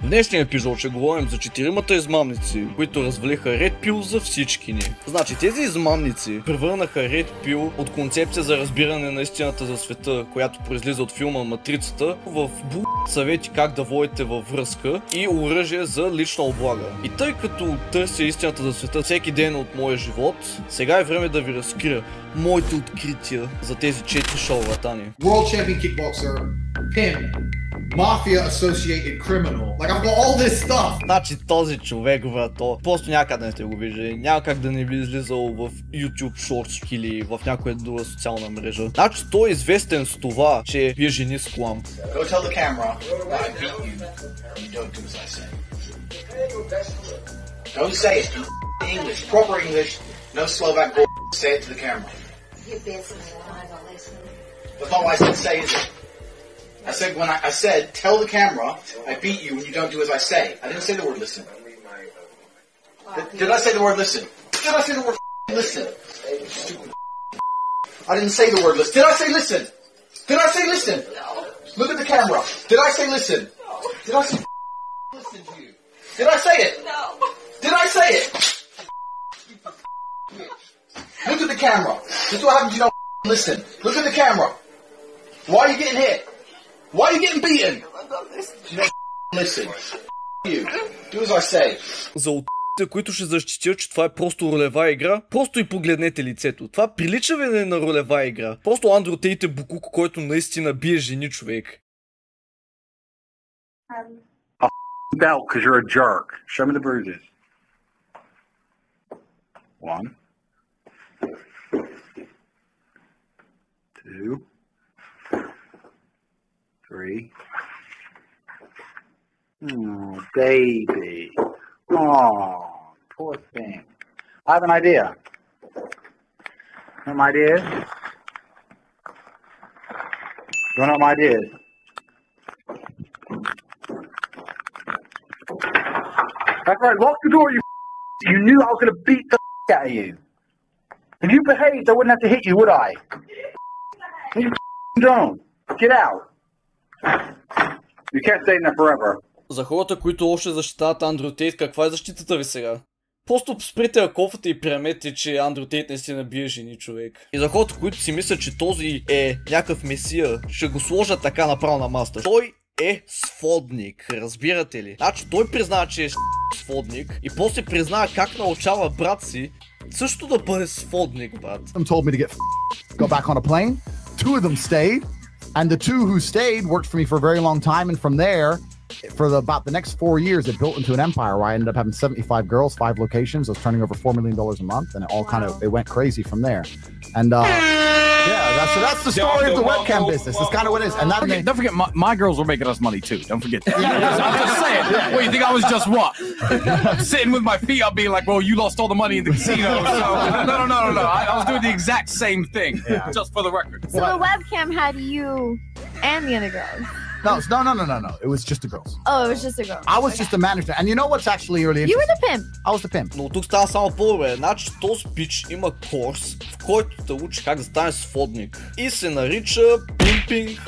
В днешния епизод ще говорим за 4-мата измамници, които развалиха Red Pill за всички ни. Значи тези измамници превърнаха Red Pill от концепция за разбиране на истината за света, която произлиза от филма Матрицата, в съвети как да водите във връзка и оръжие за лична облага. И тъй като търся истината за света всеки ден от моя живот, сега е време да ви разкрия моите открития за тези 4 шарлатани. World champion kickboxer, pimp, mafia associated criminal. Like I've got all this stuff. Значи този човек, брато, просто някъде не сте го виждали, няма как да не ви излизал в YouTube Shorts или в някоя друга социална мрежа. Значи той е известен с това, че бие жени с клам. Go tell the camera that I beat you and you don't do as I say. Don't say it in English, proper English, no Slovak bull. Say it to the camera. That's not what I said, say is it? I said I said tell the camera I beat you when you don't do as I say. I didn't say the word listen. Did I say the word listen? Did I say the word listen? Stupid. I didn't say the word listen. Did I say listen? Did I say listen? No. Look at the camera. Did I say listen? No. Did I say listen to you? Did I say it? No. Did I say it? Look at the camera. This is what happens if you don't listen. Look at the camera. Why are you getting hit? Why are you getting beaten? You don't listen. You. Do as I say. За от***те, които ще защитят, че това е просто ролева игра, просто и погледнете лицето. Това прилича ли на ролева игра? Просто Андрю Тейт е букук, който наистина бие жени, човек. Belt because you're a jerk. Show me the bruises. 1, 2, 3. Oh, baby. Oh, poor thing. I have an idea. You know what my idea is? You wanna know what my idea is? That's right, lock the door, you. You knew I was gonna beat the out of you. If you behaved, I wouldn't have to hit you, would I? You don't. Get out. You can't stay in there forever. За хората, които още защитават Андрю Тейт, каква е защитата ви сега? Просто спрете ръковата и приемете, че Андрю Тейт наистина бие жени, човек. И за хората, които си мислят, че този е някакъв месия, ще го сложат така направо на маста. Той е сводник, разбирате ли? Значи той признава, че е сводник и после признава как научава брат си също да бъде сводник, брат. Them told me to go back on a plane. 2 of them stayed, and the 2 who stayed worked for me for a very long time, and from there, for about the next 4 years, it built into an empire where I ended up having 75 girls, 5 locations. I was turning over $4 million a month, and it all it went crazy from there. And yeah, that's the story of the webcam business. It's kind of what it is. And don't forget, my girls were making us money too. Don't forget that. I'm just saying. Well, you think I was just what? Sitting with my feet up being like, well, you lost all the money in the casino. So, no. I was doing the exact same thing, just for the record. So the webcam had you and the other girls? No. It was just the girls. Oh, it was just a girl. I was just a manager. And you know what's actually really You interesting? were the pimp. I was the pimp. Но тук става само по-добре. Значи този пич има курс, в който те учи как да станеш сводник. И се нарича Pimping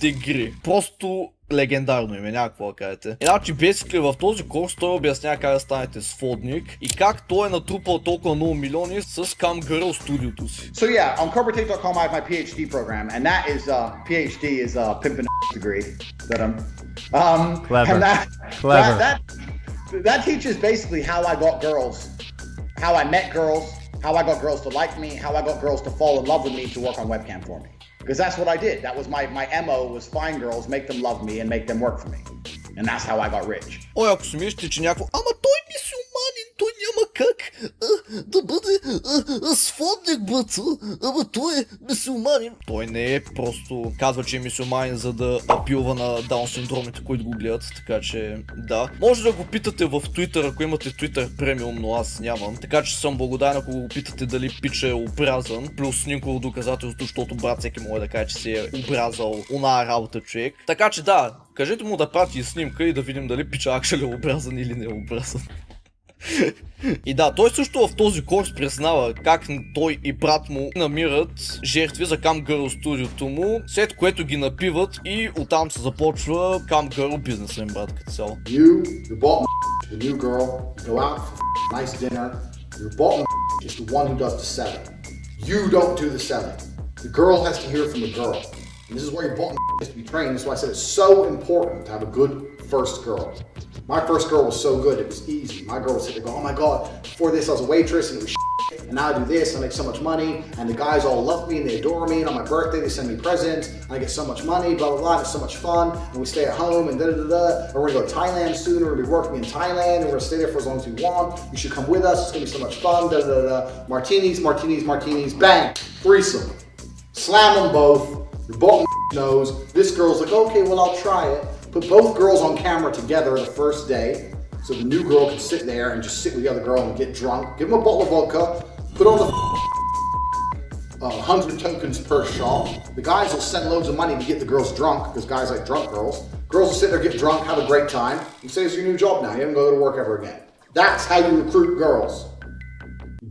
Degree. Просто легендарно име, някакво да кажете. Иначе basically в този курс той обяснява как да станете сводник и как той е натрупал толкова много милиони с Cam Girl студиото си. So yeah, on CobraTape.com I have my PhD program, and that is PhD is pimpin' degree that I'm. Clever. And Clever. That teaches basically how I got girls, how I met girls, how I got girls to like me, how I got girls to fall in love with me to work on webcam for me. Because that's what I did. That was my MO was find girls, make them love me, and make them work for me. And that's how I got rich. Ой, ако си мислите, че някакво... Ама той е мюсюлманин, той няма как да бъде сводник, брат. Ама той е мюсюлманин. Той не е просто казва, че е мюсюлманин, за да апилва на даун синдромите, които го гледат. Така че, да. Може да го питате в Twitter, ако имате Twitter премиум, но аз нямам. Така че съм благодарен, ако го питате дали пича е образан. Плюс снимково доказателство, защото брат всеки може да каже, че си е образал оная работа, човек. Така че да, кажете му да прати снимка и да видим дали пича акшали е образан или не е образан. И да, той също в този курс признава как той и брат му намират жертви за Cam Girl студиото му, след което ги напиват и оттам се започва Cam Girl бизнеса им, брат, като цяло. You bought the new girl, you go out for nice dinner, your bought is the one who does the selling. You don't do the selling. The girl has to hear from the girl. And this is where your bought has to be trained. That's why I said it's so important to have a good first girl. My first girl was so good, it was easy. My girl would sit there and go, oh my God, before this I was a waitress and it was shit, and now I do this and I make so much money, and the guys all love me and they adore me, and on my birthday they send me presents, and I get so much money, blah, blah, blah, and it's so much fun, and we stay at home, and da-da-da-da, and we're gonna go to Thailand soon, we're gonna be working in Thailand, and we're gonna stay there for as long as we want, you should come with us, it's gonna be so much fun, da-da-da-da, martinis, martinis, martinis, bang, threesome, slam them both, your bottom knows, this girl's like, okay, well I'll try it. Put both girls on camera together the first day, so the new girl can sit there and just sit with the other girl and get drunk. Give them a bottle of vodka, put on the 100 tokens per shot. The guys will send loads of money to get the girls drunk, because guys like drunk girls. Girls will sit there, get drunk, have a great time, and say it's your new job now, you haven't got to go to work ever again. That's how you recruit girls.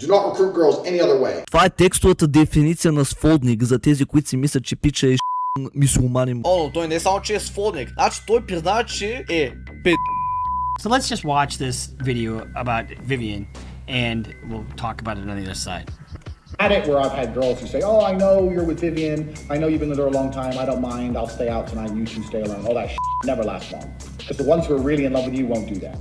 Do not recruit girls any other way. Това е текстовата дефиниция на сводник за тези, които си мислят, че пича е мюсюлманин. О, но той не е само, че е сводник. Значи той признава, че е пи***. So let's just watch this video about Vivian and we'll talk about it on the other side. At it where I've had girls who say, oh, I know you're with Vivian, I know you've been with her a long time, I don't mind, I'll stay out tonight, you two stay alone. All that never lasts long. Because the ones who are really in love with you won't do that.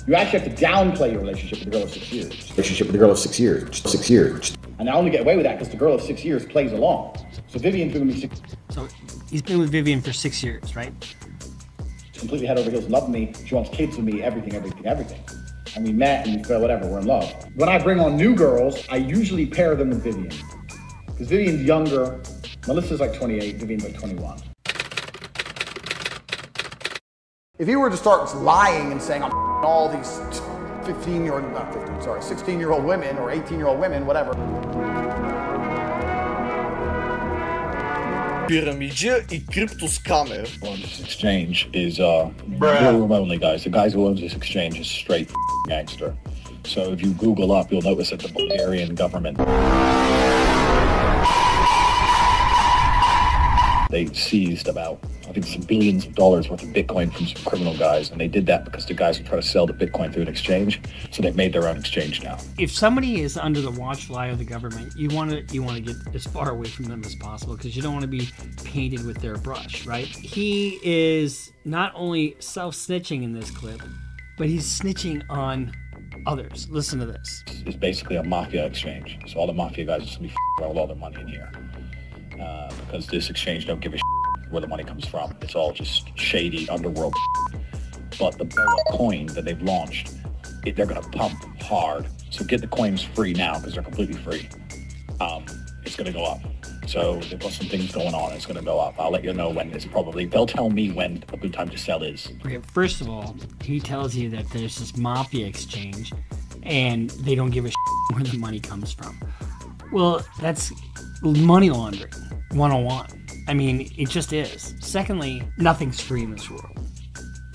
You actually have to downplay your relationship with the girl of 6 years. Relationship with the girl of 6 years. 6 years. And I only get away with that because the girl of 6 years plays along. So Vivian's been with me 6 years. So he's been with Vivian for 6 years, right? She's completely head over heels, loved me, she wants kids with me, everything. And we met and we fell, whatever, we're in love. When I bring on new girls, I usually pair them with Vivian. Because Vivian's younger, Melissa's like 28, Vivian's like 21. If you were to start lying and saying, I'm all these 16-year-old women or 18-year-old women, whatever. Пирамиджия и криптоскамер. This exchange is room only, guys. The guy who owns this exchange is straight gangster. So if you Google up, you'll notice that the Bulgarian government, they seized about, I think, some billions of dollars worth of Bitcoin from some criminal guys, and they did that because the guys were trying to sell the Bitcoin through an exchange. So they've made their own exchange now. If somebody is under the watchfly of the government, you want to get as far away from them as possible because you don't want to be painted with their brush, right? He is not only self-snitching in this clip, but he's snitching on others. Listen to this. It's basically a mafia exchange. So all the mafia guys are just going to be all their money in here. Because this exchange don't give a where the money comes from. It's all just shady underworld. But the BOA coin that they've launched, they're going to pump hard. So get the coins free now because they're completely free. It's going to go up. So they've got some things going on. It's going to go up. I'll let you know when it's probably. They'll tell me when a good time to sell is. Okay, first of all, he tells you that there's this mafia exchange and they don't give a where the money comes from. Well, that's money laundering 101. I mean, it just is. Secondly, nothing's free in this world.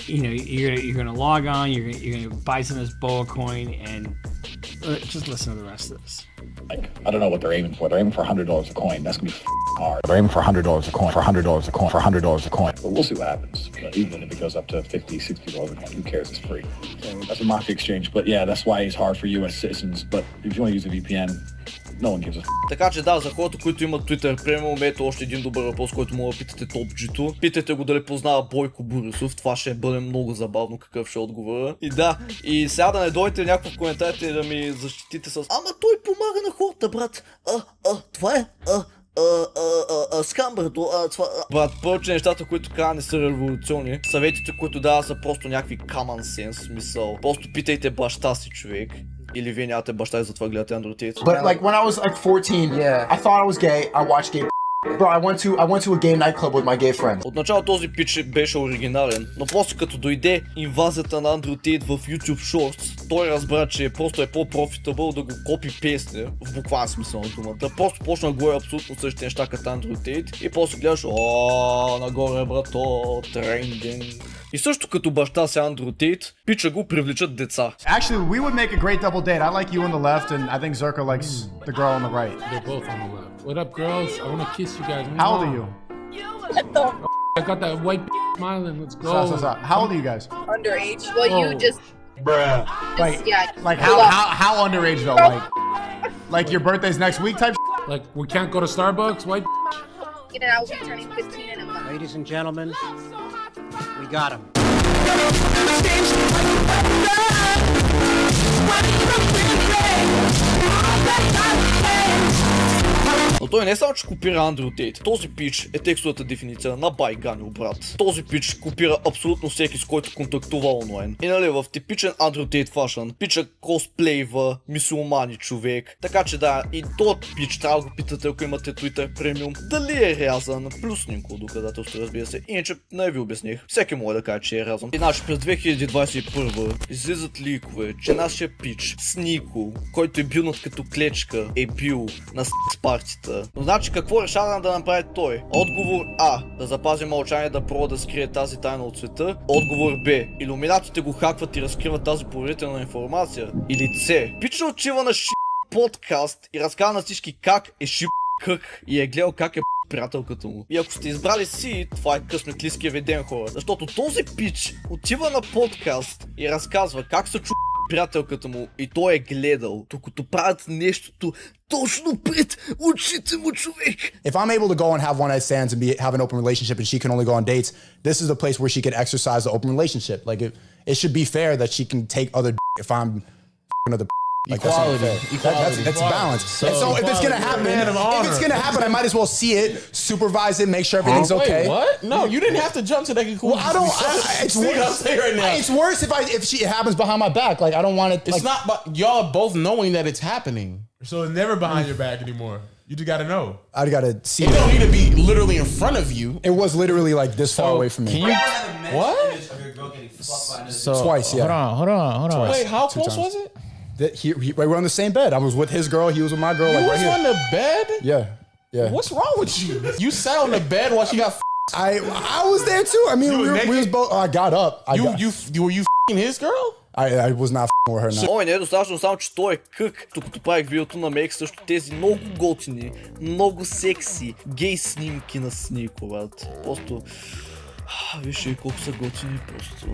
You know, you're gonna log on, you're gonna buy some of this BOA coin, and just listen to the rest of this. Like, I don't know what they're aiming for. They're aiming for $100 a coin. That's gonna be hard. They're aiming for $100 a coin. For $100 a coin. For $100 a coin. But we'll see what happens. But even if it goes up to $50, $60 a coin, who cares? It's free. So that's a mafia exchange. But yeah, that's why it's hard for U.S. citizens. But if you want to use a VPN, no one gives a Така че да, за хората, които имат Twitter Premium, ето още един добър въпрос, който мога да питате топ-джито. Питайте го дали познава Бойко Борисов, това ще бъде много забавно какъв ще отговора. И да, и сега да не дойдете някакво в коментарите и да ми защитите с ама той помага на хората, брат. Това е скамбърто, това... Брат, първо, че нещата, които казва не са революционни. Съветите, които дава са просто някакви common sense, смисъл. Просто питайте баща си, човек. Или вие нямате баща и затова гледате Andrew Tate. But like when I was like 14, I thought I was gay. I watched gay Bro, I went to a gay nightclub with my gay friend. Отначало този пич беше оригинален, но после като дойде инвазията на Андрю Тейт в YouTube Shorts, той разбра, че просто е по-профитабъл да го копи-песне, в буквален смисъл на думата. Просто почна да говори абсолютно същите неща като Андрю Тейт и после гледаш, нагоре брато, трендинг. И също като баща си Андрю Тейт, пича го привличат деца. Actually, we would make a great double date. I like you on the left, and I think Zerka likes the girl on the right. They're both on the left. What up, girls? I want to kiss you guys. How old are you? I got that white smiling. Let's go. Stop. How old are you guys? Underage. Well, you just. Bruh. Like how underage though? Like your birthday's next week type. Like we can't go to Starbucks, white. And I will be turning 15 in a month. Ladies and gentlemen, we got him. Но той не само, че копира Андрю Тейт. Този пич е текстовата дефиниция на байганил, брат. Този пич копира абсолютно всеки, с който контактува онлайн. И нали, в типичен Андрю Тейт фашън, пича косплейва мюсюлмани човек. Така че да, и този пич трябва да го питате, ако имате Twitter премиум, дали е рязан, плюс никакво доказателство, разбира се. Иначе не ви обясних. Всеки може да каже, че е рязан. Иначе през 2021 излизат ликове, че нашия пич Снико, който е бил като клечка, е бил на партията. Но значи какво решава да направи той? Отговор А. Да запази мълчание, да пробва да скрие тази тайна от света. Отговор Б. Илюминатите го хакват и разкриват тази поверителна информация. Или С. Пича отива на подкаст и разказва на всички как е кък и е гледал как е приятелката му. И ако сте избрали си, това е късметлийския ви ден, хора. Защото този пич отива на подкаст и разказва как се чу приятелката му и той е гледал, докато правят нещото точно пред очите му, човек. If I'm able to go and have one night stands and have an open relationship and she can only go on dates, this is the place where she can exercise the open relationship. Like it should be fair that she can take other if I'm other. Like that's balance. So if it's gonna happen, I might as well see it, supervise it, make sure everything's okay. Wait, what? No, you didn't have to jump to that conclusion. Well, I don't. It's worse. Right now. It's worse if it happens behind my back. Like I don't want it. It's not. But y'all are both knowing that it's happening. So it's never behind your back anymore. You just gotta know. I gotta see. It don't need to be literally in front of you. It was literally like this far away from me. Can you? What? So twice, yeah. Hold on. Twice, wait, how close was it? We were on the same bed. I was with his girl. He was with my girl. You like was right on the bed? Yeah. What's wrong with you? You sat on the bed while she got. I was there too. I mean, we was both. I got up. Were you his girl? I was not with her. Ой, не е достатъчно само, че той е кък. Докато правих видеото на Мейк, също тези много готини, много секси, гей снимки на Снико, брат. Просто... Вижте колко са готини, просто...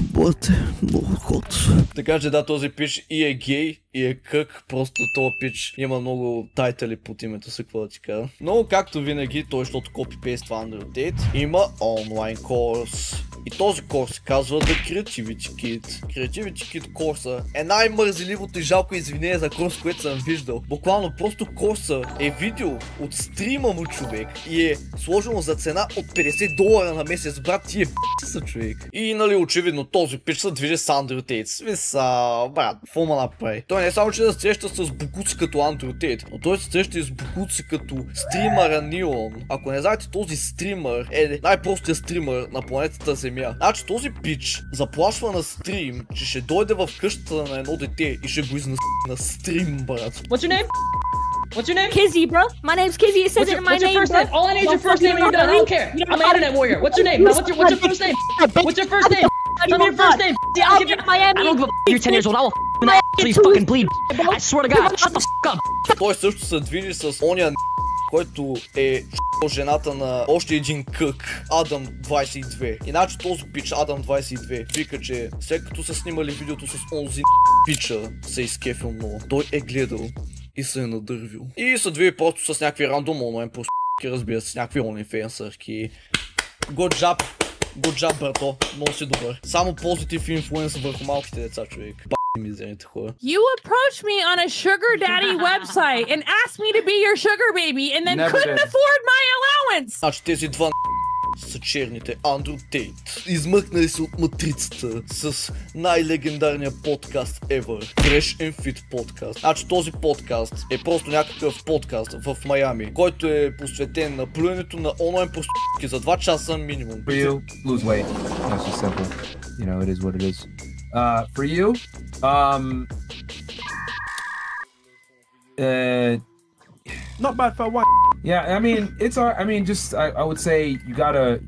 Бате, много ход. Така че да, този пич и е гей, и е кък, просто този пич има много тайтали под името си, какво да ти кажа. Но както винаги, той, защото копи-пейства Андрю Тейт, има онлайн курс. И този курс се казва The Creativity Kit. Creativity Kit курса е най-мързеливото и жалко извинение за курс, което съм виждал. Буквално просто курса е видео от стрима му, човек, и е сложено за цена от $50 на месец, брат, тие са, човек. И нали очевидно този пич се движи с Андрю Тейт. Смисъл, брат, какво ма направи? Той не е само, че да се среща с букуци като Андрю Тейт, но той се среща и с букуци като стримъра Нилон. Ако не знаете, този стримър е най-простият стримър на планетата Земя. Значи този пич заплашва на стрим, че ще дойде в къщата на едно дете и ще го изнаси на стрим, брат. What's your name? What's your name? Kizzy, bro. My name's Kizzy. It says it in my name, bro. All I need is your first name and you're done. I don't care. I'm an internet warrior. What's your name? No, what's your first name? What's your first name? Tell me your first name. I'll give you Miami. I don't give a you're 10 years old. I will my please fucking bleed. I swear to God. Shut the up. Той също се движи с оня, който е жената на още един кък, Адам 22. Иначе този пич, Адам 22, вика, че след като са снимали видеото с онзи пича, се изкефил много. Той е гледал и се е надървил. И са две просто с някакви рандом онлайн прости, разбира се, с някакви онлайнфенсърки. Good job, брато, много си добър. Само позитив инфлуенс върху малките деца, човек. Мизерните хора. You approached me on a sugar daddy website and asked me to be your sugar baby and then couldn't afford my allowance. Значи тези два са черните Андрю Тейт. Измъкнали се от матрицата с най-легендарния подкаст ever. Fresh and Fit подкаст. Значи този подкаст е просто някакъв подкаст в Майами, който е посветен на плюенето на онлайн проститутки за 2 часа минимум. For you, lose weight. That's just simple. You know, it is what it is. For you, not bad for one. yeah, I mean, it's I mean, just I would say you gotta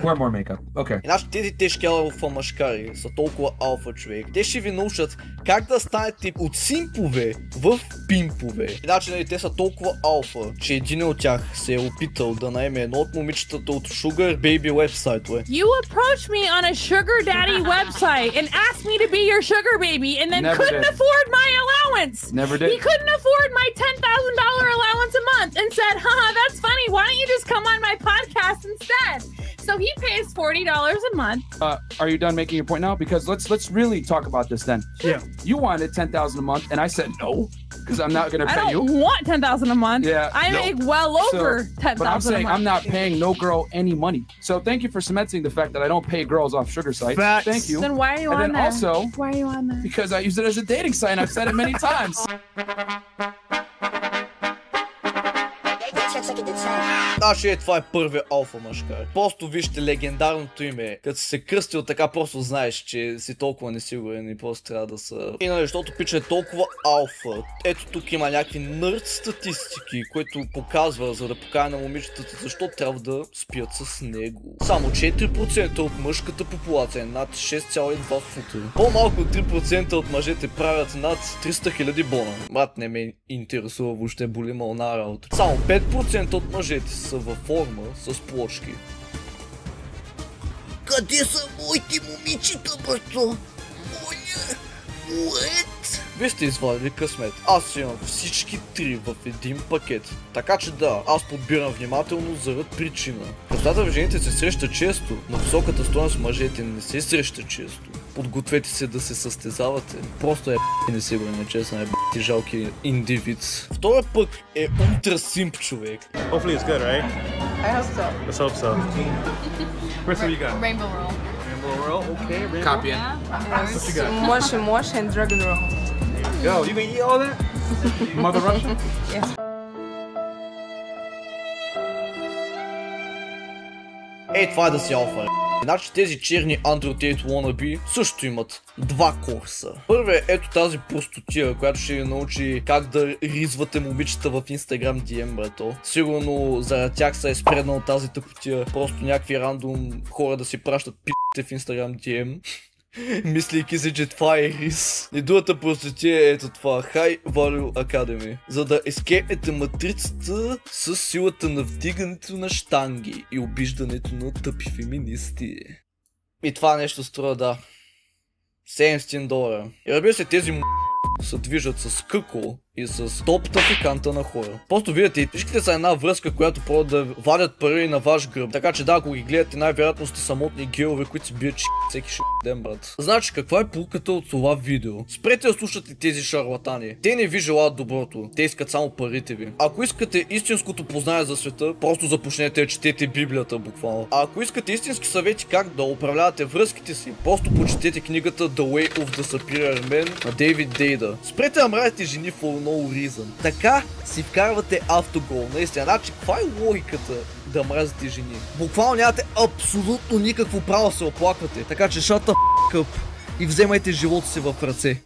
wear more makeup. Okay. Иначе тези тежки алфа мъжкари са толкова алфа, човек. Те ще ви научат как да станете от симпове в пимпове. Иначе нали, те са толкова алфа, че един от тях се е опитал да наеме едно от момичетата от Sugar Baby вебсайтове. You approached me on a sugar daddy website and asked me to be your sugar baby and then Never couldn't did. afford my allowance. Never did. He couldn't afford my $10,000 allowance a month and said, haha, that's funny. Why don't you just come on my podcast instead? So he pays $40 a month. Are you done making your point now? Because let's really talk about this then. Yeah. You wanted $10,000 a month, and I said no, because I'm not gonna I pay you. don't want $10,000 a month. Yeah. I make well over $10,000 But I'm saying a month. I'm not paying no girl any money. So thank you for cementing the fact that I don't pay girls off sugar sites. Facts. Thank you. Then why are you and on then there? also Why are you on there? because I use it as a dating site. I've said it many times. Значи това е първият алфа мъжкар. Просто вижте легендарното име. Като си се кръстил така, просто знаеш, че си толкова несигурен и просто трябва да са... И нали, защото пича е толкова алфа. Ето тук има някакви нърд статистики, които показва, за да покажа на момичетата, защо трябва да спят с него. Само 4% от мъжката популация е над 6,2 фута. По-малко от 3% от мъжете правят над 300 000 бона. Брат, не ме интересува въобще боли мална работа. Само 5% от мъжете са във форма с плочки. Къде са моите момичета, брато? Вие сте извадили късмет. Аз имам всички 3 в един пакет. Така че да, аз подбирам внимателно заради причина. Красотата в жените се среща често, но високата стойност мъжете не се среща често. Подгответе се да се състезавате. Просто е несигурен, честно е ти жалки индивид. Втория пък е ултра симп човек. Hopefully it's good, right? I hope so. Let's hope so. Chris, what you got? Rainbow roll. Rainbow roll, okay. Rainbow. Copying. What you got? Mosh and dragon roll. Yo, you gonna eat all that? Mother Russia? Yes. Ей, това е да си алфа. Значи тези черни Andrew Tate wannabe също имат 2 курса. Първият е ето тази простотия, която ще ви научи как да ризвате момичета в Instagram DM, брато. Сигурно заради тях се е спреднал тази тъпотия. Просто някакви рандом хора да си пращат пи***те в Instagram DM. Мислейки си, че това е рис. И другата простотия е ето това, High Value Academy. За да ескепнете матрицата с силата на вдигането на щанги и обиждането на тъпи феминисти. И това нещо струва, да, $700. И разбира се, тези се движат с къко и с топ трафиканта на хора. Просто видите, всичките са една връзка, която пробват да вадят пари на ваш гръб. Така че да, ако ги гледате, най-вероятно сте самотни геове, които си бият всеки ден, брат. Значи, каква е полуката от това видео? Спрете да слушате тези шарлатани. Те не ви желаят доброто, те искат само парите ви. Ако искате истинското познание за света, просто започнете да четете Библията буквално. А ако искате истински съвети как да управлявате връзките си, просто почетете книгата The Way of the Superior Man на Дейвид Дейда. Спрете да мразите жени for no reason. Така си вкарвате автогол. Наистина, значи каква е логиката да мразите жени? Буквално нямате абсолютно никакво право да се оплаквате. Така че shut the f*** up и вземайте живота си в ръце.